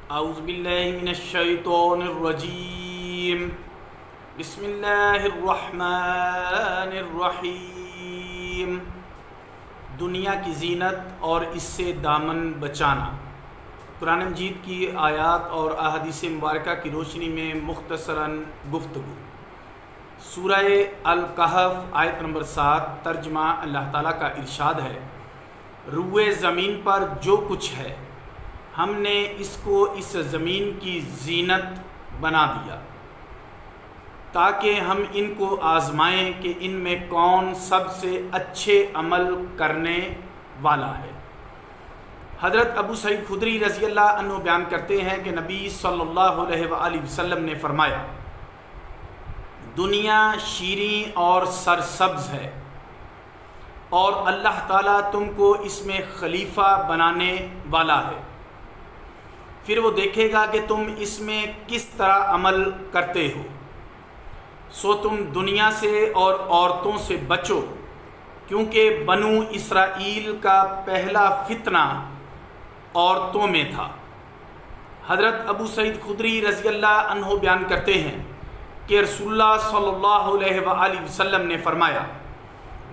اعوذ باللہ من الشیطان الرجیم بسم اللہ الرحمن الرحیم۔ دنیا کی زینت اور اس سے دامن بچانا۔ قرآن مجید کی آیات اور احادیث مبارکہ کی روشنی میں مختصراً گفتگو۔ سورہ الکہف آیت نمبر 7 ترجمہ اللہ تعالیٰ کا ارشاد ہے، روئے زمین پر جو کچھ ہے ہم نے اس کو اس زمین کی زینت بنا دیا تاکہ ہم ان کو آزمائیں کہ ان میں کون سب سے اچھے عمل کرنے والا ہے۔ حضرت ابو سعید خدری رضی اللہ عنہ بیان کرتے ہیں کہ نبی صلی اللہ علیہ وآلہ وسلم نے فرمایا، دنیا شیریں اور سرسبز ہے اور اللہ تعالیٰ تم کو اس میں خلیفہ بنانے والا ہے، پھر وہ دیکھے گا کہ تم اس میں کس طرح عمل کرتے ہو، سو تم دنیا سے اور عورتوں سے بچو، کیونکہ بنو اسرائیل کا پہلا فتنہ عورتوں میں تھا۔ حضرت ابو سعید خدری رضی اللہ عنہ بیان کرتے ہیں کہ رسول اللہ صلی اللہ علیہ وآلہ وسلم نے فرمایا،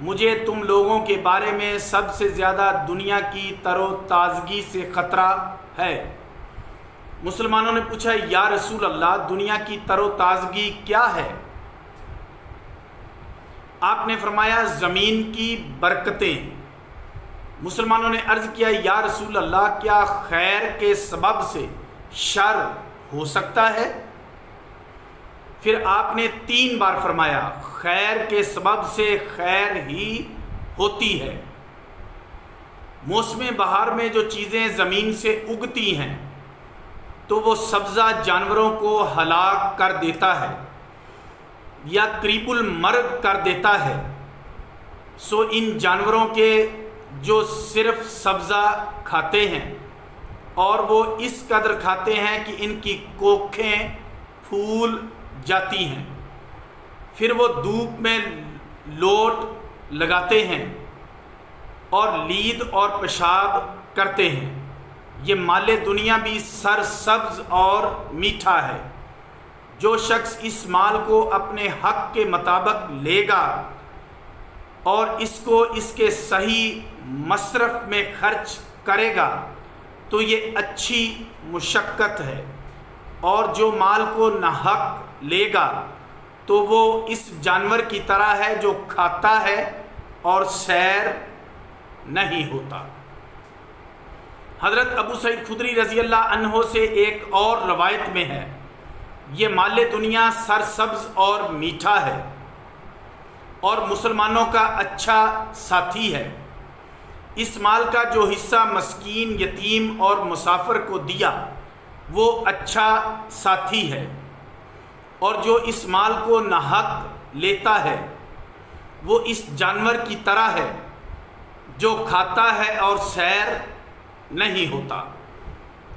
مجھے تم لوگوں کے بارے میں سب سے زیادہ دنیا کی تر و تازگی سے خطرہ ہے۔ مسلمانوں نے پوچھا، یا رسول اللہ دنیا کی تر و تازگی کیا ہے؟ آپ نے فرمایا، زمین کی برکتیں۔ مسلمانوں نے عرض کیا، یا رسول اللہ کیا خیر کے سبب سے شر ہو سکتا ہے؟ پھر آپ نے 3 بار فرمایا، خیر کے سبب سے خیر ہی ہوتی ہے۔ موسم بہار میں جو چیزیں زمین سے اگتی ہیں تو وہ سبزہ جانوروں کو ہلاک کر دیتا ہے یا قریب المرگ کر دیتا ہے، سو ان جانوروں کے جو صرف سبزہ کھاتے ہیں اور وہ اس قدر کھاتے ہیں کہ ان کی کوکھیں پھول جاتی ہیں، پھر وہ دھوپ میں لوٹ لگاتے ہیں اور لید اور پیشاب کرتے ہیں۔ یہ مال دنیا بھی سرسبز اور میٹھا ہے۔ جو شخص اس مال کو اپنے حق کے مطابق لے گا اور اس کو اس کے صحیح مصرف میں خرچ کرے گا تو یہ اچھی مشقت ہے، اور جو مال کو ناحق لے گا تو وہ اس جانور کی طرح ہے جو کھاتا ہے اور سیر نہیں ہوتا۔ حضرت ابو سعید خدری رضی اللہ عنہ سے ایک اور روایت میں ہے، یہ مال دنیا سرسبز اور میٹھا ہے اور مسلمانوں کا اچھا ساتھی ہے۔ اس مال کا جو حصہ مسکین، یتیم اور مسافر کو دیا وہ اچھا ساتھی ہے، اور جو اس مال کو ناحق لیتا ہے وہ اس جانور کی طرح ہے جو کھاتا ہے اور سیر نہیں ہوتا،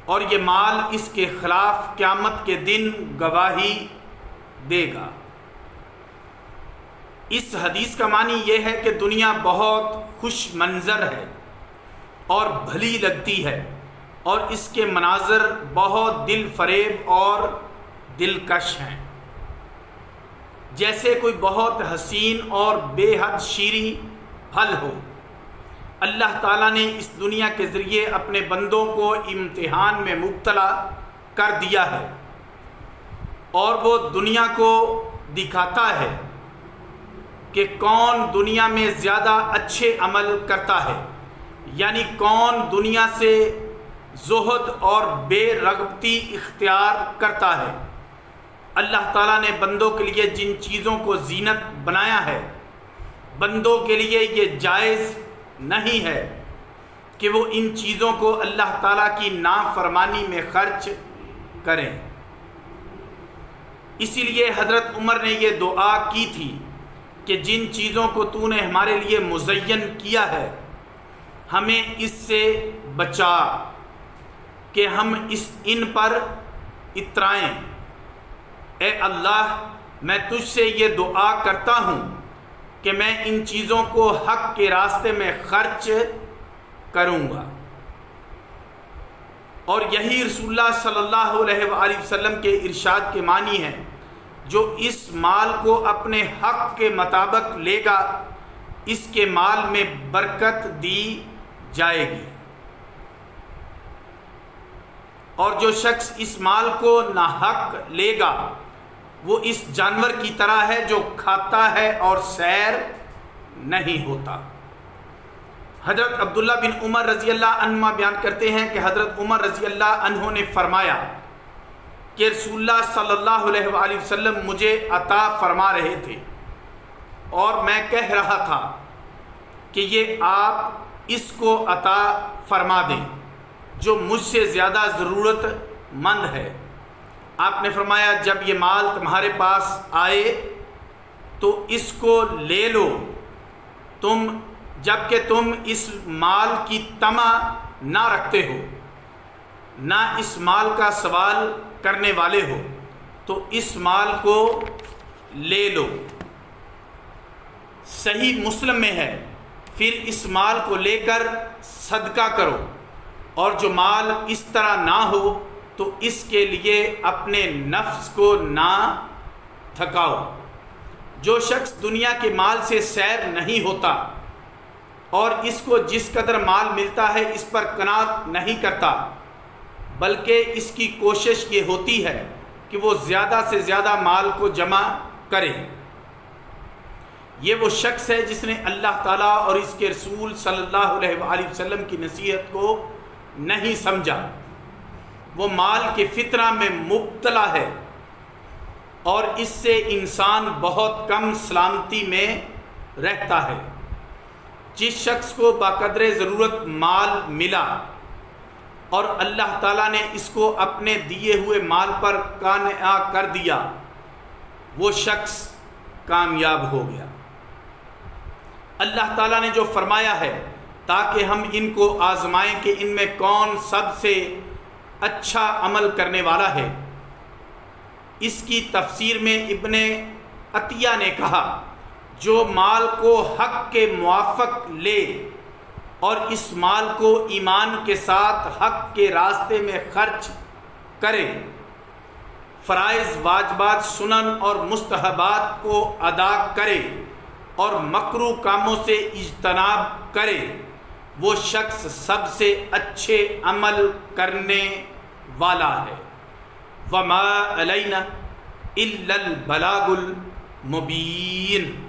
اور یہ مال اس کے خلاف قیامت کے دن گواہی دے گا۔ اس حدیث کا معنی یہ ہے کہ دنیا بہت خوش منظر ہے اور بھلی لگتی ہے، اور اس کے مناظر بہت دل فریب اور دلکش ہیں، جیسے کوئی بہت حسین اور بے حد شیریں پھل ہو۔ اللہ تعالیٰ نے اس دنیا کے ذریعے اپنے بندوں کو امتحان میں مبتلا کر دیا ہے، اور وہ دنیا کو دکھاتا ہے کہ کون دنیا میں زیادہ اچھے عمل کرتا ہے، یعنی کون دنیا سے زہد اور بے رغبتی اختیار کرتا ہے۔ اللہ تعالیٰ نے بندوں کے لیے جن چیزوں کو زینت بنایا ہے، بندوں کے لیے یہ جائز نہیں ہے کہ وہ ان چیزوں کو اللہ تعالیٰ کی نافرمانی میں خرچ کریں۔ اسی لیے حضرت عمر نے یہ دعا کی تھی کہ جن چیزوں کو تو نے ہمارے لیے مزین کیا ہے ہمیں اس سے بچا کہ ہم ان پر اترائیں۔ اے اللہ، میں تجھ سے یہ دعا کرتا ہوں کہ میں ان چیزوں کو حق کے راستے میں خرچ کروں گا۔ اور یہی رسول اللہ صلی اللہ علیہ وآلہ وسلم کے ارشاد کے معنی ہے، جو اس مال کو اپنے حق کے مطابق لے گا اس کے مال میں برکت دی جائے گی، اور جو شخص اس مال کو ناحق لے گا وہ اس جانور کی طرح ہے جو کھاتا ہے اور سیر نہیں ہوتا۔ حضرت عبداللہ بن عمر رضی اللہ عنہما بیان کرتے ہیں کہ حضرت عمر رضی اللہ عنہ نے فرمایا کہ رسول اللہ صلی اللہ علیہ وآلہ وسلم مجھے عطا فرما رہے تھے اور میں کہہ رہا تھا کہ یہ آپ اس کو عطا فرما دیں جو مجھ سے زیادہ ضرورت مند ہے۔ آپ نے فرمایا جب یہ مال تمہارے پاس آئے تو اس کو لے لو، جبکہ تم اس مال کی طمع نہ رکھتے ہو، نہ اس مال کا سوال کرنے والے ہو، تو اس مال کو لے لو۔ صحیح مسلم میں ہے، پھر اس مال کو لے کر صدقہ کرو، اور جو مال اس طرح نہ ہو تو اس کے لیے اپنے نفس کو نہ تھکاؤ۔ جو شخص دنیا کے مال سے سیر نہیں ہوتا اور اس کو جس قدر مال ملتا ہے اس پر قناعت نہیں کرتا، بلکہ اس کی کوشش یہ ہوتی ہے کہ وہ زیادہ سے زیادہ مال کو جمع کرے، یہ وہ شخص ہے جس نے اللہ تعالیٰ اور اس کے رسول صلی اللہ علیہ وآلہ وسلم کی نصیحت کو نہیں سمجھا۔ وہ مال کے فتنہ میں مبتلا ہے اور اس سے انسان بہت کم سلامتی میں رہتا ہے۔ جس شخص کو باقدر ضرورت مال ملا اور اللہ تعالیٰ نے اس کو اپنے دیے ہوئے مال پر قانع کر دیا، وہ شخص کامیاب ہو گیا۔ اللہ تعالیٰ نے جو فرمایا ہے تاکہ ہم ان کو آزمائیں کہ ان میں کون سب سے اچھا عمل کرنے والا ہے، اس کی تفسیر میں ابن عطیہ نے کہا جو مال کو حق کے موافق لے اور اس مال کو ایمان کے ساتھ حق کے راستے میں خرچ کرے، فرائض واجبات سنن اور مستحبات کو ادا کرے اور مکروہ کاموں سے اجتناب کرے، وہ شخص سب سے اچھے عمل کرنے والا ہے۔ وَمَا عَلَيْنَا إِلَّا الْبَلَاغُ الْمُبِينُ۔